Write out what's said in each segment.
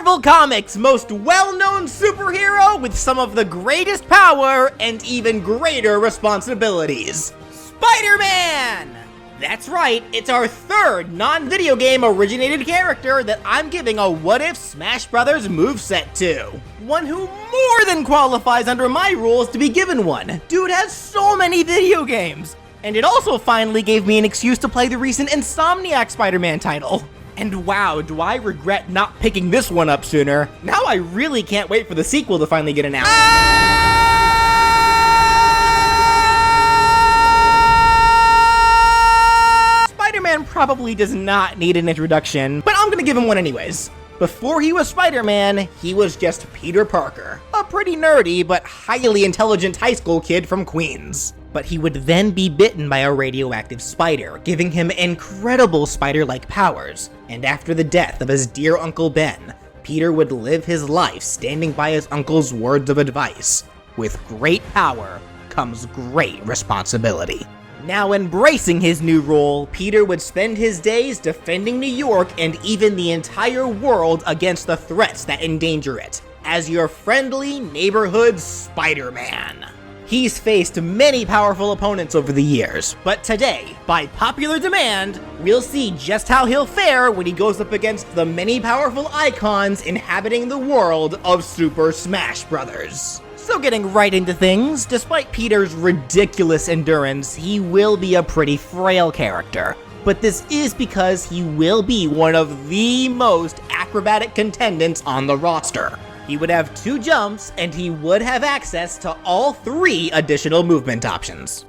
Marvel Comics' most well-known superhero with some of the greatest power and even greater responsibilities. Spider-Man! That's right, it's our third non-video game originated character that I'm giving a What If Smash Bros. Moveset to. One who more than qualifies under my rules to be given one. Dude has so many video games. And it also finally gave me an excuse to play the recent Insomniac Spider-Man title. And wow, do I regret not picking this one up sooner. Now I really can't wait for the sequel to finally get announced. Spider-Man probably does not need an introduction, but I'm gonna give him one anyways. Before he was Spider-Man, he was just Peter Parker, a pretty nerdy but highly intelligent high school kid from Queens. But he would then be bitten by a radioactive spider, giving him incredible spider-like powers. And after the death of his dear Uncle Ben, Peter would live his life standing by his uncle's words of advice. With great power comes great responsibility. Now embracing his new role, Peter would spend his days defending New York and even the entire world against the threats that endanger it, as your friendly neighborhood Spider-Man. He's faced many powerful opponents over the years, but today, by popular demand, we'll see just how he'll fare when he goes up against the many powerful icons inhabiting the world of Super Smash Bros. So getting right into things, despite Peter's ridiculous endurance, he will be a pretty frail character. But this is because he will be one of the most acrobatic contendants on the roster. He would have 2 jumps, and he would have access to all 3 additional movement options.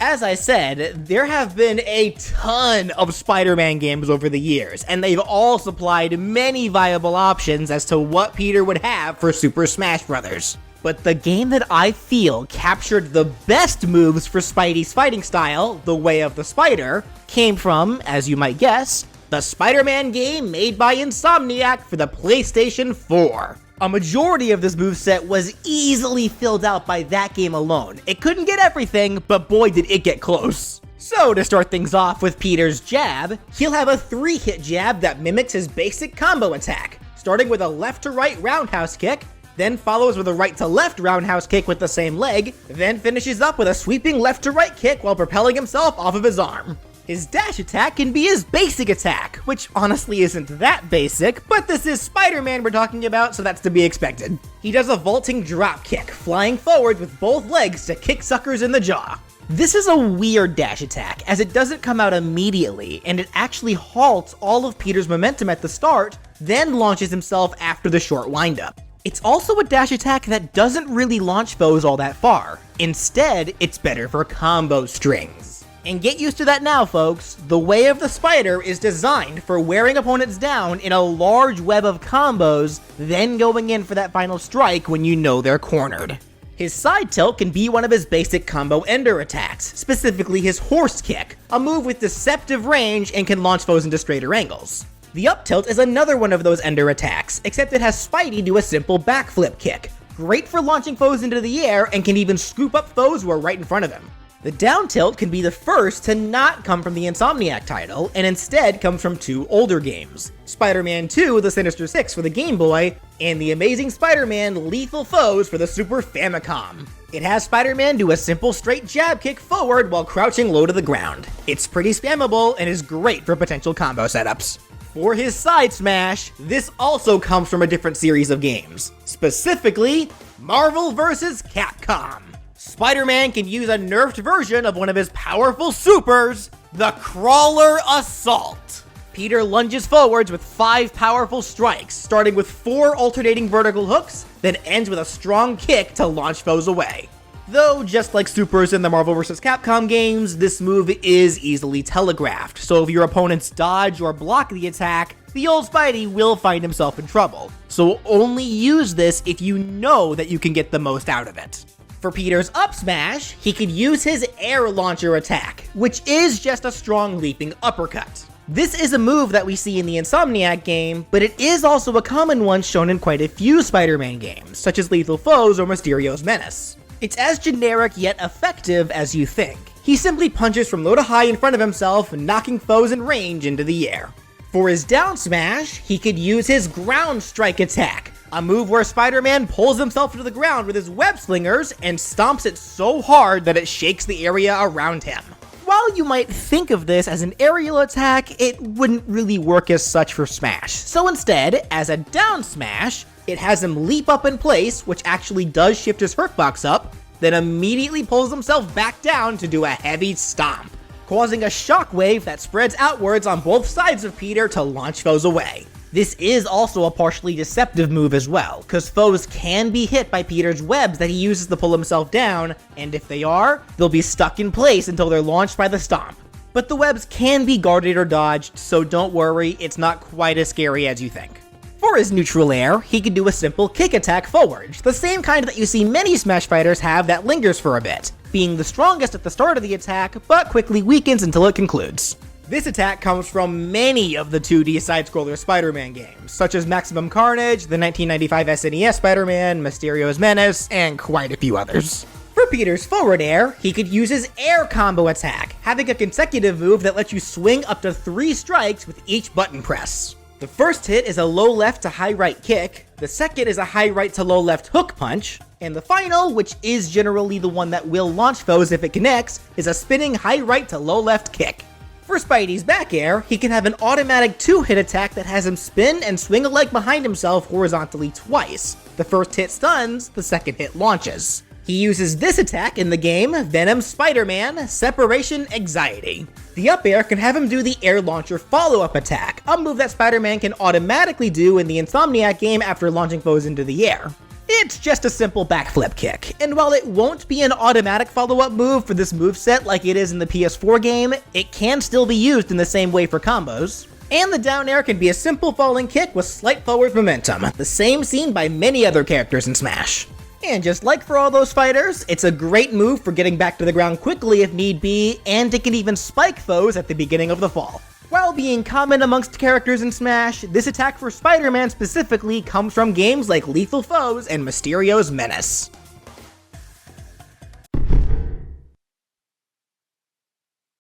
As I said, there have been a ton of Spider-Man games over the years, and they've all supplied many viable options as to what Peter would have for Super Smash Bros. But the game that I feel captured the best moves for Spidey's fighting style, The Way of the Spider, came from, as you might guess, the Spider-Man game made by Insomniac for the PlayStation 4. A majority of this moveset was easily filled out by that game alone. It couldn't get everything, but boy did it get close. So to start things off with Peter's jab, he'll have a 3-hit jab that mimics his basic combo attack, starting with a left to right roundhouse kick, then follows with a right to left roundhouse kick with the same leg, then finishes up with a sweeping left to right kick while propelling himself off of his arm. His dash attack can be his basic attack, which honestly isn't that basic, but this is Spider-Man we're talking about, so that's to be expected. He does a vaulting drop kick, flying forward with both legs to kick suckers in the jaw. This is a weird dash attack, as it doesn't come out immediately, and it actually halts all of Peter's momentum at the start, then launches himself after the short windup. It's also a dash attack that doesn't really launch foes all that far. Instead, it's better for combo strings. And get used to that now, folks. The Way of the Spider is designed for wearing opponents down in a large web of combos, then going in for that final strike when you know they're cornered. His side tilt can be one of his basic combo ender attacks, specifically his horse kick, a move with deceptive range and can launch foes into straighter angles. The up tilt is another one of those ender attacks, except it has Spidey do a simple backflip kick, great for launching foes into the air and can even scoop up foes who are right in front of him. The down tilt can be the first to not come from the Insomniac title, and instead comes from 2 older games, Spider-Man 2 The Sinister Six for the Game Boy, and The Amazing Spider-Man Lethal Foes for the Super Famicom. It has Spider-Man do a simple straight jab kick forward while crouching low to the ground. It's pretty spammable and is great for potential combo setups. For his side smash, this also comes from a different series of games, specifically Marvel vs. Capcom. Spider-Man can use a nerfed version of one of his powerful supers, the Crawler Assault. Peter lunges forwards with 5 powerful strikes, starting with 4 alternating vertical hooks, then ends with a strong kick to launch foes away. Though, just like supers in the Marvel vs. Capcom games, this move is easily telegraphed, so if your opponents dodge or block the attack, the old Spidey will find himself in trouble. So only use this if you know that you can get the most out of it. For Peter's up smash, he could use his air launcher attack, which is just a strong leaping uppercut. This is a move that we see in the Insomniac game, but it is also a common one shown in quite a few Spider-Man games, such as Lethal Foes or Mysterio's Menace. It's as generic yet effective as you think. he simply punches from low to high in front of himself, knocking foes in range into the air. For his down smash, he could use his ground strike attack, a move where Spider-Man pulls himself to the ground with his web slingers and stomps it so hard that it shakes the area around him. While you might think of this as an aerial attack, it wouldn't really work as such for Smash. So instead, as a down smash, it has him leap up in place, which actually does shift his hurtbox up, then immediately pulls himself back down to do a heavy stomp, causing a shockwave that spreads outwards on both sides of Peter to launch foes away. This is also a partially deceptive move as well, because foes can be hit by Peter's webs that he uses to pull himself down, and if they are, they'll be stuck in place until they're launched by the stomp. But the webs can be guarded or dodged, so don't worry, it's not quite as scary as you think. For his neutral air, he can do a simple kick attack forward, the same kind that you see many Smash fighters have that lingers for a bit, being the strongest at the start of the attack, but quickly weakens until it concludes. This attack comes from many of the 2D side-scroller Spider-Man games, such as Maximum Carnage, the 1995 SNES Spider-Man, Mysterio's Menace, and quite a few others. For Peter's forward air, he could use his air combo attack, having a consecutive move that lets you swing up to 3 strikes with each button press. The first hit is a low left to high right kick, the second is a high right to low left hook punch, and the final, which is generally the one that will launch foes if it connects, is a spinning high right to low left kick. For Spidey's back air, he can have an automatic 2-hit attack that has him spin and swing a leg behind himself horizontally twice. The first hit stuns, the second hit launches. He uses this attack in the game Venom Spider-Man Separation Anxiety. The up air can have him do the air launcher follow-up attack, a move that Spider-Man can automatically do in the Insomniac game after launching foes into the air. It's just a simple backflip kick, and while it won't be an automatic follow-up move for this moveset like it is in the PS4 game, it can still be used in the same way for combos. And the down air can be a simple falling kick with slight forward momentum, the same seen by many other characters in Smash. And just like for all those fighters, it's a great move for getting back to the ground quickly if need be, and it can even spike foes at the beginning of the fall. While being common amongst characters in Smash, this attack for Spider-Man specifically comes from games like Lethal Foes and Mysterio's Menace.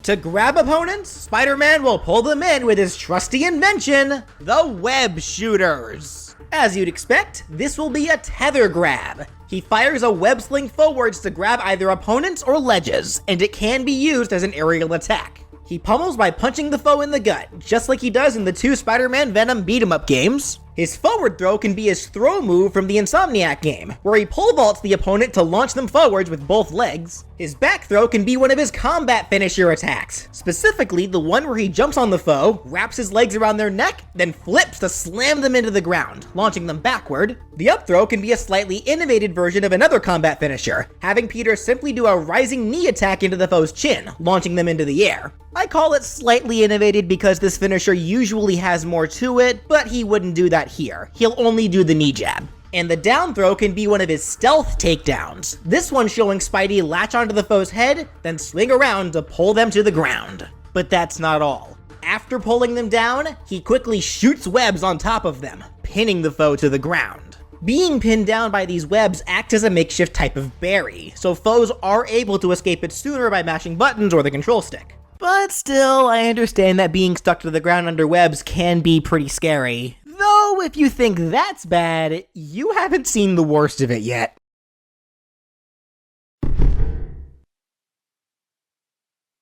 To grab opponents, Spider-Man will pull them in with his trusty invention, the Web Shooters. As you'd expect, this will be a tether grab. He fires a web sling forwards to grab either opponents or ledges, and it can be used as an aerial attack. He pummels by punching the foe in the gut, just like he does in the 2 Spider-Man Venom beat-em-up games. His forward throw can be his throw move from the Insomniac game, where he pole vaults the opponent to launch them forwards with both legs. His back throw can be one of his combat finisher attacks, specifically the one where he jumps on the foe, wraps his legs around their neck, then flips to slam them into the ground, launching them backward. The up throw can be a slightly innovated version of another combat finisher, having Peter simply do a rising knee attack into the foe's chin, launching them into the air. I call it slightly innovated because this finisher usually has more to it, but he wouldn't do that here. He'll only do the knee jab. And the down throw can be one of his stealth takedowns, this one showing Spidey latch onto the foe's head, then swing around to pull them to the ground. But that's not all. After pulling them down, he quickly shoots webs on top of them, pinning the foe to the ground. Being pinned down by these webs acts as a makeshift type of berry, so foes are able to escape it sooner by mashing buttons or the control stick. But still, I understand that being stuck to the ground under webs can be pretty scary. Though, if you think that's bad, you haven't seen the worst of it yet.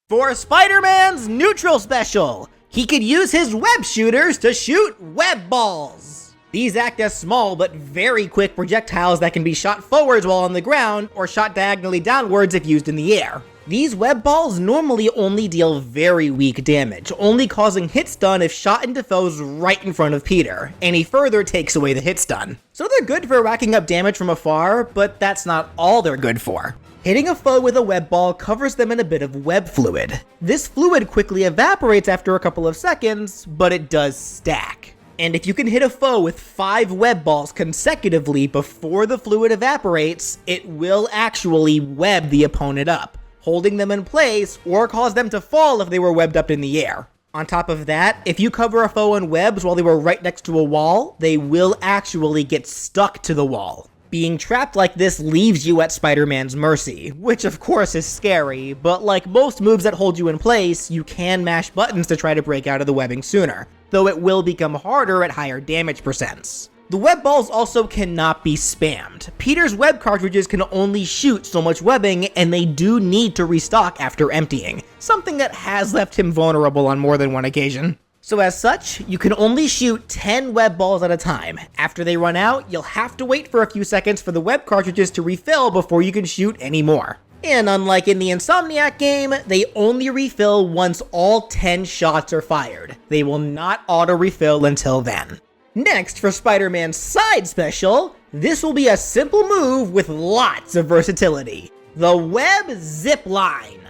For Spider-Man's neutral special, he could use his web shooters to shoot web balls. These act as small but very quick projectiles that can be shot forwards while on the ground, or shot diagonally downwards if used in the air. These web balls normally only deal very weak damage, only causing hit stun if shot into foes right in front of Peter. Any further takes away the hit stun. So they're good for racking up damage from afar, but that's not all they're good for. Hitting a foe with a web ball covers them in a bit of web fluid. This fluid quickly evaporates after a couple of seconds, but it does stack. And if you can hit a foe with 5 web balls consecutively before the fluid evaporates, it will actually web the opponent up, holding them in place or cause them to fall if they were webbed up in the air. On top of that, if you cover a foe in webs while they were right next to a wall, they will actually get stuck to the wall. Being trapped like this leaves you at Spider-Man's mercy, which of course is scary, but like most moves that hold you in place, you can mash buttons to try to break out of the webbing sooner, though it will become harder at higher damage percents. The web balls also cannot be spammed. Peter's web cartridges can only shoot so much webbing, and they do need to restock after emptying, something that has left him vulnerable on more than one occasion. So as such, you can only shoot 10 web balls at a time. After they run out, you'll have to wait for a few seconds for the web cartridges to refill before you can shoot any more. And unlike in the Insomniac game, they only refill once all 10 shots are fired. They will not auto-refill until then. Next, for Spider-Man's side special, this will be a simple move with lots of versatility. The Web Zip Line.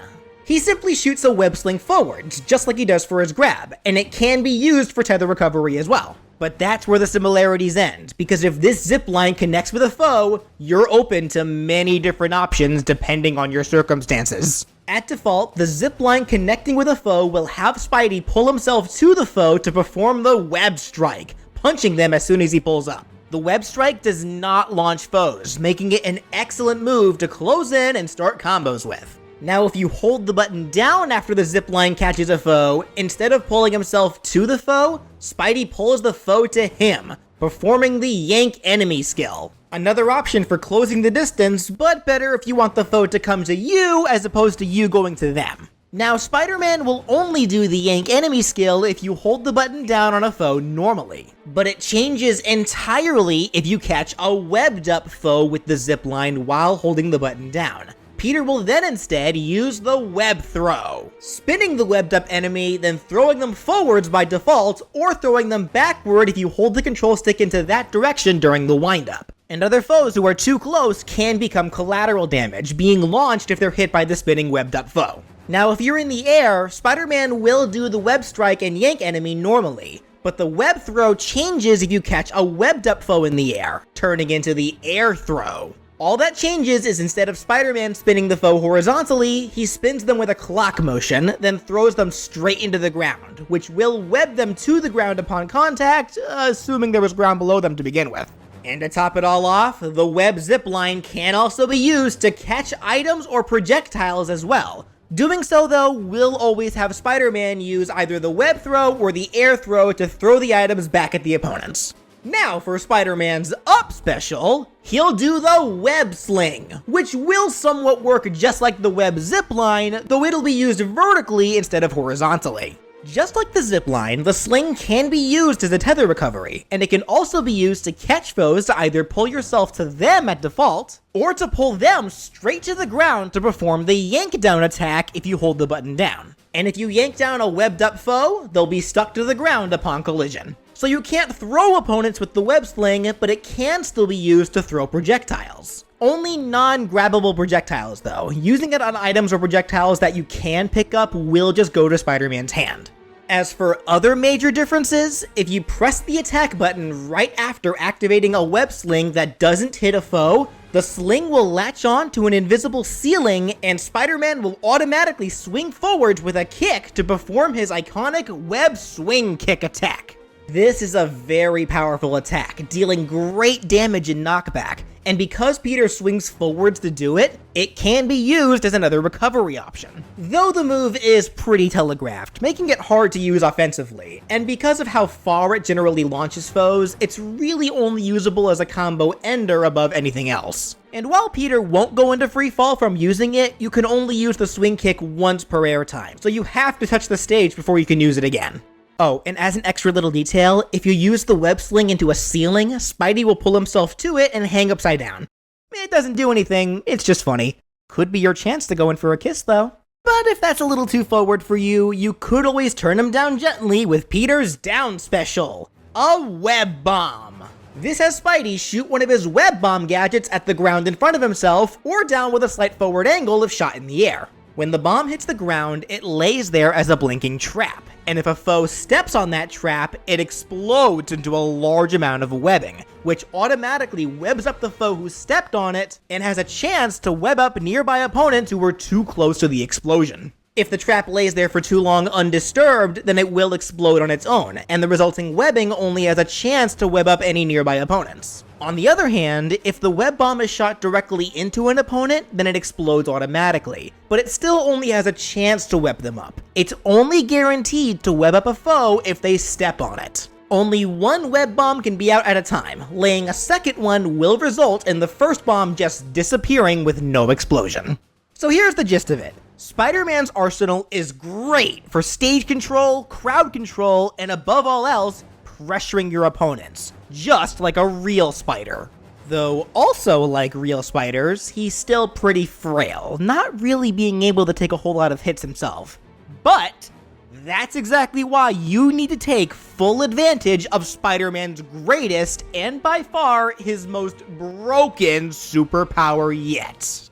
He simply shoots a web sling forwards, just like he does for his grab, and it can be used for tether recovery as well. But that's where the similarities end, because if this zip line connects with a foe, you're open to many different options depending on your circumstances. At default, the zip line connecting with a foe will have Spidey pull himself to the foe to perform the web strike, punching them as soon as he pulls up. The web strike does not launch foes, making it an excellent move to close in and start combos with. Now, if you hold the button down after the zipline catches a foe, instead of pulling himself to the foe, Spidey pulls the foe to him, performing the yank enemy skill. Another option for closing the distance, but better if you want the foe to come to you as opposed to you going to them. Now, Spider-Man will only do the yank enemy skill if you hold the button down on a foe normally, but it changes entirely if you catch a webbed up foe with the zipline while holding the button down. Peter will then instead use the web throw, spinning the webbed up enemy, then throwing them forwards by default, or throwing them backward if you hold the control stick into that direction during the windup. And other foes who are too close can become collateral damage, being launched if they're hit by the spinning webbed up foe. Now, if you're in the air, Spider-Man will do the web strike and yank enemy normally, but the web throw changes if you catch a webbed up foe in the air, turning into the air throw. All that changes is instead of Spider-Man spinning the foe horizontally, he spins them with a clock motion, then throws them straight into the ground, which will web them to the ground upon contact, assuming there was ground below them to begin with. And to top it all off, the web zipline can also be used to catch items or projectiles as well. Doing so, though, will always have Spider-Man use either the web throw or the air throw to throw the items back at the opponents. Now, for Spider-Man's up special, he'll do the web sling, which will somewhat work just like the web zipline, though it'll be used vertically instead of horizontally. Just like the zipline, the sling can be used as a tether recovery, and it can also be used to catch foes to either pull yourself to them at default, or to pull them straight to the ground to perform the yank down attack if you hold the button down. And if you yank down a webbed up foe, they'll be stuck to the ground upon collision. So you can't throw opponents with the web sling, but it can still be used to throw projectiles. Only non-grabbable projectiles though. Using it on items or projectiles that you can pick up will just go to Spider-Man's hand. As for other major differences, if you press the attack button right after activating a web sling that doesn't hit a foe, the sling will latch on to an invisible ceiling and Spider-Man will automatically swing forwards with a kick to perform his iconic web swing kick attack. This is a very powerful attack, dealing great damage and knockback, and because Peter swings forwards to do it, it can be used as another recovery option. Though the move is pretty telegraphed, making it hard to use offensively, and because of how far it generally launches foes, it's really only usable as a combo ender above anything else. And while Peter won't go into free fall from using it, you can only use the swing kick once per air time, so you have to touch the stage before you can use it again. Oh, and as an extra little detail, if you use the web sling into a ceiling, Spidey will pull himself to it and hang upside down. It doesn't do anything, it's just funny. Could be your chance to go in for a kiss though. But if that's a little too forward for you, you could always turn him down gently with Peter's down special, a web bomb. This has Spidey shoot one of his web bomb gadgets at the ground in front of himself, or down with a slight forward angle if shot in the air. When the bomb hits the ground, it lays there as a blinking trap, and if a foe steps on that trap, it explodes into a large amount of webbing, which automatically webs up the foe who stepped on it, and has a chance to web up nearby opponents who were too close to the explosion. If the trap lays there for too long undisturbed, then it will explode on its own, and the resulting webbing only has a chance to web up any nearby opponents. On the other hand, if the web bomb is shot directly into an opponent, then it explodes automatically, but it still only has a chance to web them up. It's only guaranteed to web up a foe if they step on it. Only one web bomb can be out at a time. Laying a second one will result in the first bomb just disappearing with no explosion. So here's the gist of it. Spider-Man's arsenal is great for stage control, crowd control, and above all else, pressuring your opponents, just like a real spider. Though also like real spiders, he's still pretty frail, not really being able to take a whole lot of hits himself. But that's exactly why you need to take full advantage of Spider-Man's greatest and by far his most broken superpower yet.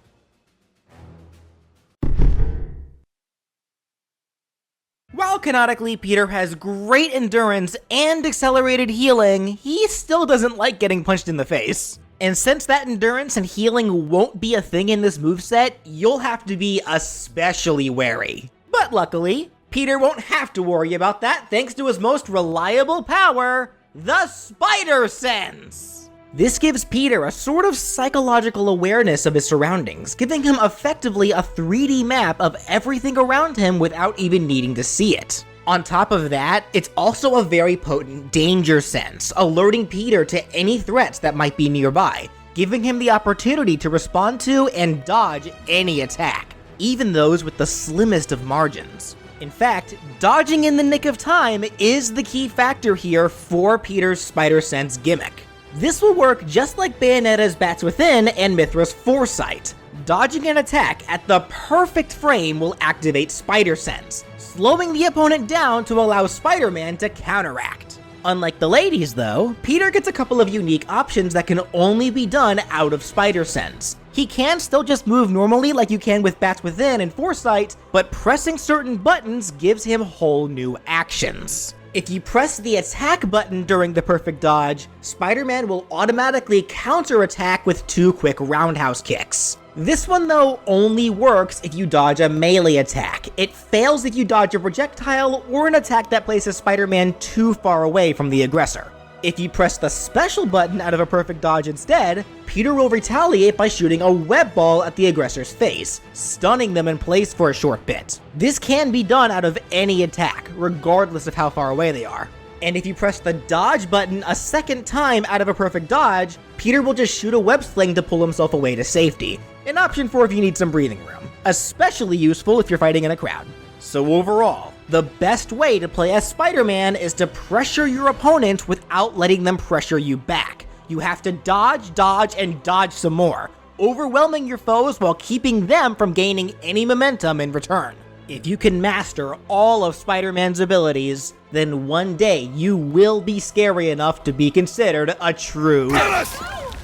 While canonically Peter has great endurance and accelerated healing, he still doesn't like getting punched in the face. And since that endurance and healing won't be a thing in this moveset, you'll have to be especially wary. But luckily, Peter won't have to worry about that thanks to his most reliable power, the Spider Sense. This gives Peter a sort of psychological awareness of his surroundings, giving him effectively a 3D map of everything around him without even needing to see it. On top of that, it's also a very potent danger sense, alerting Peter to any threats that might be nearby, giving him the opportunity to respond to and dodge any attack, even those with the slimmest of margins. In fact, dodging in the nick of time is the key factor here for Peter's Spider Sense gimmick. This will work just like Bayonetta's Bats Within and Mithra's Foresight. Dodging an attack at the perfect frame will activate Spider Sense, slowing the opponent down to allow Spider-Man to counteract. Unlike the ladies though, Peter gets a couple of unique options that can only be done out of Spider Sense. He can still just move normally like you can with Bats Within and Foresight, but pressing certain buttons gives him whole new actions. If you press the attack button during the perfect dodge, Spider-Man will automatically counterattack with 2 quick roundhouse kicks. This one though only works if you dodge a melee attack. It fails if you dodge a projectile or an attack that places Spider-Man too far away from the aggressor. If you press the special button out of a perfect dodge instead, Peter will retaliate by shooting a web ball at the aggressor's face, stunning them in place for a short bit. This can be done out of any attack, regardless of how far away they are. And if you press the dodge button a second time out of a perfect dodge, Peter will just shoot a web sling to pull himself away to safety. An option for if you need some breathing room. Especially useful if you're fighting in a crowd. So overall, the best way to play as Spider-Man is to pressure your opponents without letting them pressure you back. You have to dodge, dodge, and dodge some more, overwhelming your foes while keeping them from gaining any momentum in return. If you can master all of Spider-Man's abilities, then one day you will be scary enough to be considered a true menace!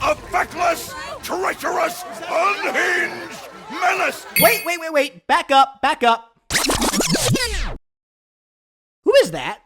A feckless, treacherous, unhinged menace! Wait, back up. Who is that?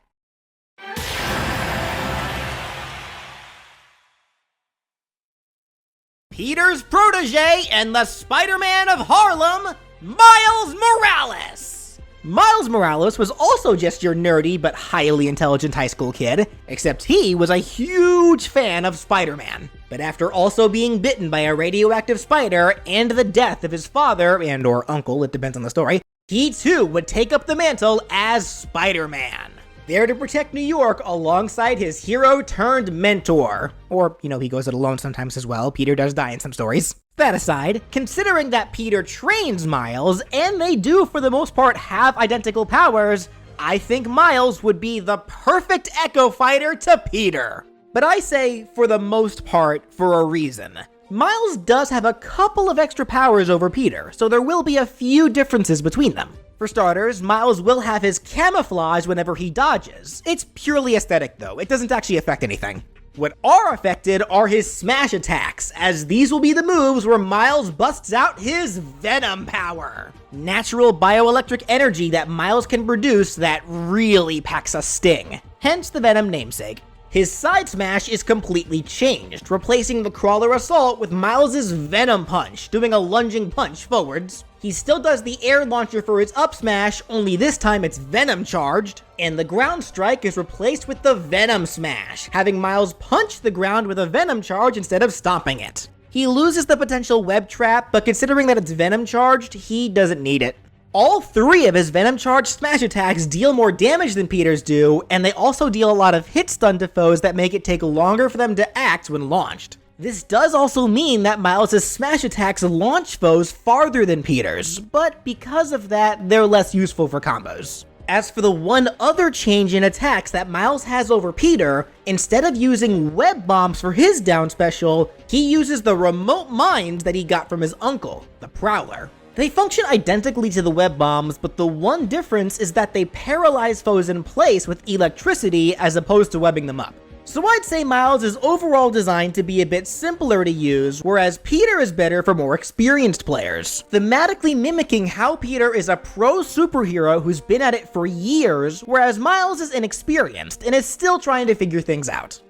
Peter's protege and the Spider-Man of Harlem, Miles Morales! Miles Morales was also just your nerdy but highly intelligent high school kid, except he was a huge fan of Spider-Man. But after also being bitten by a radioactive spider and the death of his father and or uncle, it depends on the story, he too would take up the mantle as Spider-Man, there to protect New York alongside his hero-turned-mentor. Or, he goes it alone sometimes as well. Peter does die in some stories. That aside, considering that Peter trains Miles, and they do for the most part have identical powers, I think Miles would be the perfect Echo Fighter to Peter. But I say for the most part for a reason. Miles does have a couple of extra powers over Peter, so there will be a few differences between them. For starters, Miles will have his camouflage whenever he dodges. It's purely aesthetic though, it doesn't actually affect anything. What are affected are his smash attacks, as these will be the moves where Miles busts out his Venom power. Natural bioelectric energy that Miles can produce that really packs a sting. Hence the Venom namesake. His side smash is completely changed, replacing the Crawler Assault with Miles' Venom Punch, doing a lunging punch forwards. He still does the air launcher for his up smash, only this time it's Venom charged, and the ground strike is replaced with the Venom Smash, having Miles punch the ground with a Venom charge instead of stomping it. He loses the potential web trap, but considering that it's Venom charged, he doesn't need it. All three of his Venom charged smash attacks deal more damage than Peter's do, and they also deal a lot of hit stun to foes that make it take longer for them to act when launched. This does also mean that Miles' smash attacks launch foes farther than Peter's, but because of that, they're less useful for combos. As for the one other change in attacks that Miles has over Peter, instead of using web bombs for his down special, he uses the remote mines that he got from his uncle, the Prowler. They function identically to the web bombs, but the one difference is that they paralyze foes in place with electricity as opposed to webbing them up. So I'd say Miles is overall designed to be a bit simpler to use, whereas Peter is better for more experienced players, thematically mimicking how Peter is a pro superhero who's been at it for years, whereas Miles is inexperienced and is still trying to figure things out.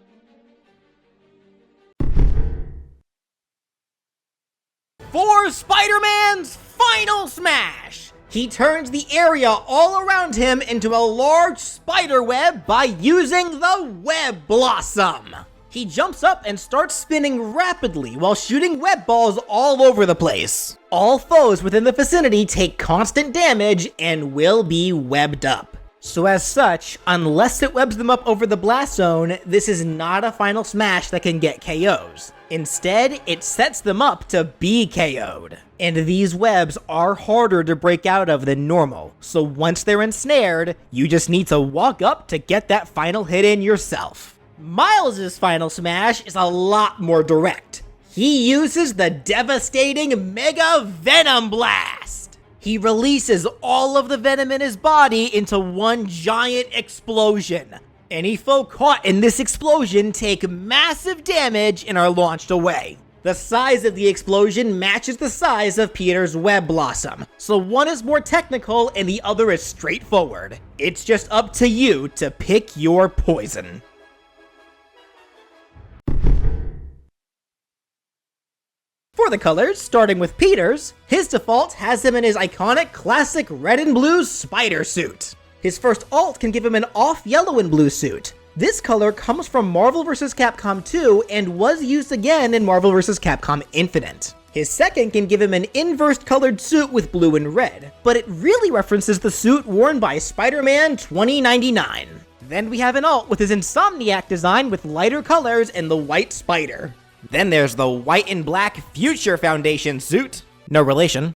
For Spider-Man's final smash! He turns the area all around him into a large spider web by using the Web Blossom. He jumps up and starts spinning rapidly while shooting web balls all over the place. All foes within the vicinity take constant damage and will be webbed up. So as such, unless it webs them up over the blast zone, this is not a final smash that can get KOs. Instead, it sets them up to be KO'd. And these webs are harder to break out of than normal, so once they're ensnared, you just need to walk up to get that final hit in yourself. Miles' final smash is a lot more direct. He uses the devastating Mega Venom Blast! He releases all of the venom in his body into one giant explosion. Any foe caught in this explosion take massive damage and are launched away. The size of the explosion matches the size of Peter's Web Blossom, so one is more technical and the other is straightforward. It's just up to you to pick your poison. For the colors, starting with Peter's, his default has him in his iconic classic red and blue spider suit. His first alt can give him an off yellow and blue suit. This color comes from Marvel vs. Capcom 2 and was used again in Marvel vs. Capcom Infinite. His second can give him an inversed colored suit with blue and red, but it really references the suit worn by Spider-Man 2099. Then we have an alt with his Insomniac design with lighter colors and the white spider. Then there's the white and black Future Foundation suit. No relation.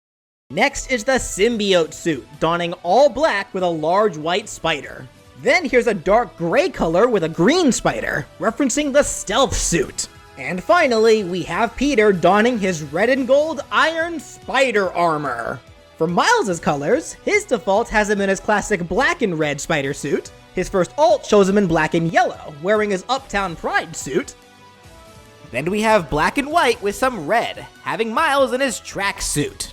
Next is the Symbiote suit, donning all black with a large white spider. Then here's a dark gray color with a green spider, referencing the Stealth suit. And finally, we have Peter donning his red and gold Iron Spider armor. For Miles' colors, his default has him in his classic black and red spider suit. His first alt shows him in black and yellow, wearing his Uptown Pride suit. Then we have black and white with some red, having Miles in his track suit.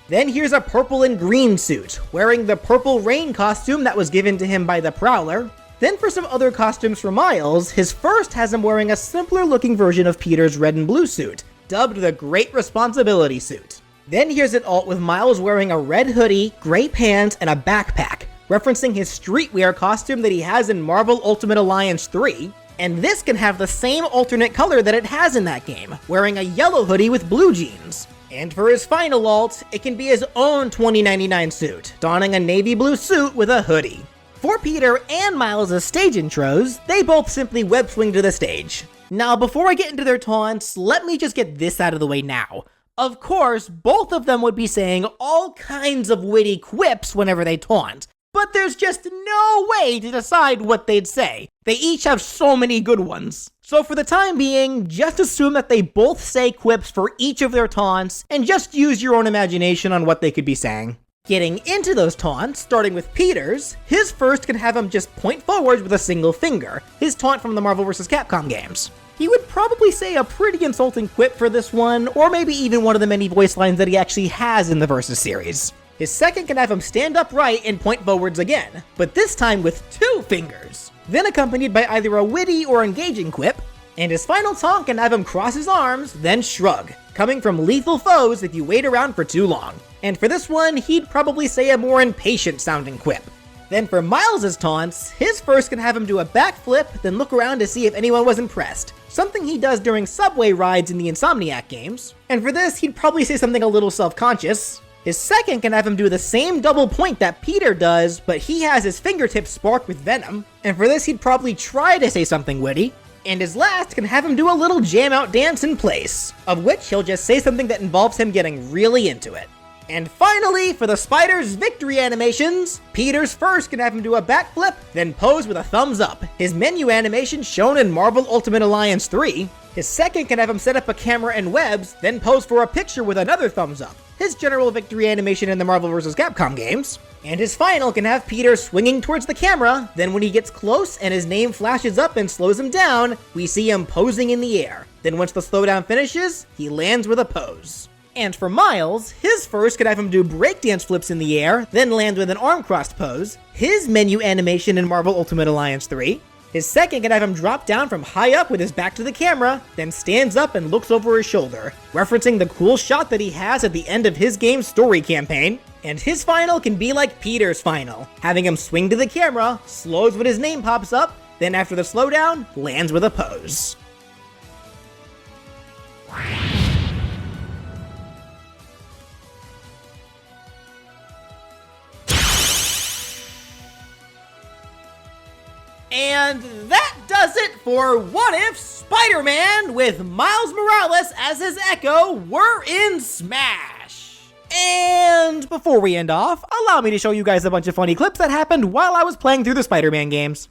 Then here's a purple and green suit, wearing the Purple Rain costume that was given to him by the Prowler. Then for some other costumes for Miles, his first has him wearing a simpler looking version of Peter's red and blue suit, dubbed the Great Responsibility suit. Then here's an alt with Miles wearing a red hoodie, gray pants, and a backpack, referencing his streetwear costume that he has in Marvel Ultimate Alliance 3. And this can have the same alternate color that it has in that game, wearing a yellow hoodie with blue jeans. And for his final alt, it can be his own 2099 suit, donning a navy blue suit with a hoodie. For Peter and Miles' stage intros, they both simply web swing to the stage. Now, before I get into their taunts, let me just get this out of the way now. Of course, both of them would be saying all kinds of witty quips whenever they taunt, but there's just no way to decide what they'd say. They each have so many good ones. So for the time being, just assume that they both say quips for each of their taunts, and just use your own imagination on what they could be saying. Getting into those taunts, starting with Peter's, his first can have him just point forwards with a single finger, his taunt from the Marvel vs. Capcom games. He would probably say a pretty insulting quip for this one, or maybe even one of the many voice lines that he actually has in the Versus series. His second can have him stand upright and point forwards again, but this time with two fingers. then accompanied by either a witty or engaging quip, and his final taunt can have him cross his arms, then shrug, coming from lethal foes if you wait around for too long. And for this one, he'd probably say a more impatient sounding quip. Then for Miles' taunts, his first can have him do a backflip, then look around to see if anyone was impressed, something he does during subway rides in the Insomniac games. And for this, he'd probably say something a little self-conscious. His second can have him do the same double point that Peter does, but he has his fingertips sparked with venom. And for this, he'd probably try to say something witty. And his last can have him do a little jam-out dance in place, of which he'll just say something that involves him getting really into it. And finally, for the spider's victory animations, Peter's first can have him do a backflip, then pose with a thumbs up, his menu animation shown in Marvel Ultimate Alliance 3. His second can have him set up a camera and webs, then pose for a picture with another thumbs up, his general victory animation in the Marvel vs. Capcom games. And his final can have Peter swinging towards the camera, then when he gets close and his name flashes up and slows him down, we see him posing in the air. Then once the slowdown finishes, he lands with a pose. And for Miles, his first could have him do breakdance flips in the air, then land with an arm crossed pose, his menu animation in Marvel Ultimate Alliance 3. His second can have him drop down from high up with his back to the camera, then stands up and looks over his shoulder, referencing the cool shot that he has at the end of his game's story campaign. And his final can be like Peter's final, having him swing to the camera, slows when his name pops up, then after the slowdown, lands with a pose. And that does it for What If Spider-Man with Miles Morales as his Echo were in Smash. And before we end off, allow me to show you guys a bunch of funny clips that happened while I was playing through the Spider-Man games.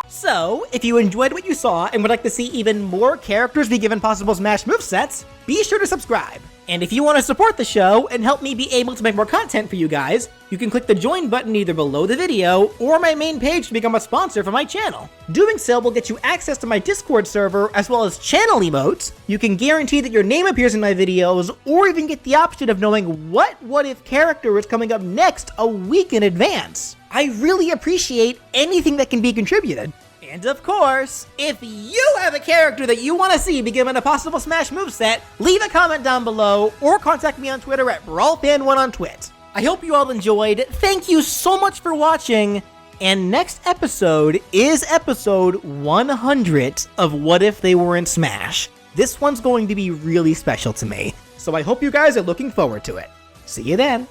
So, if you enjoyed what you saw and would like to see even more characters be given possible Smash movesets, be sure to subscribe. And if you want to support the show and help me be able to make more content for you guys, you can click the join button either below the video or my main page to become a sponsor for my channel. Doing so will get you access to my Discord server as well as channel emotes. You can guarantee that your name appears in my videos, or even get the option of knowing what if character is coming up next a week in advance. I really appreciate anything that can be contributed. And of course, if you have a character that you want to see be given a possible Smash moveset, leave a comment down below or contact me on Twitter at BrawlFan1 on Twit. I hope you all enjoyed. Thank you so much for watching. And next episode is episode 100 of What If They Were in Smash. This one's going to be really special to me, so I hope you guys are looking forward to it. See you then.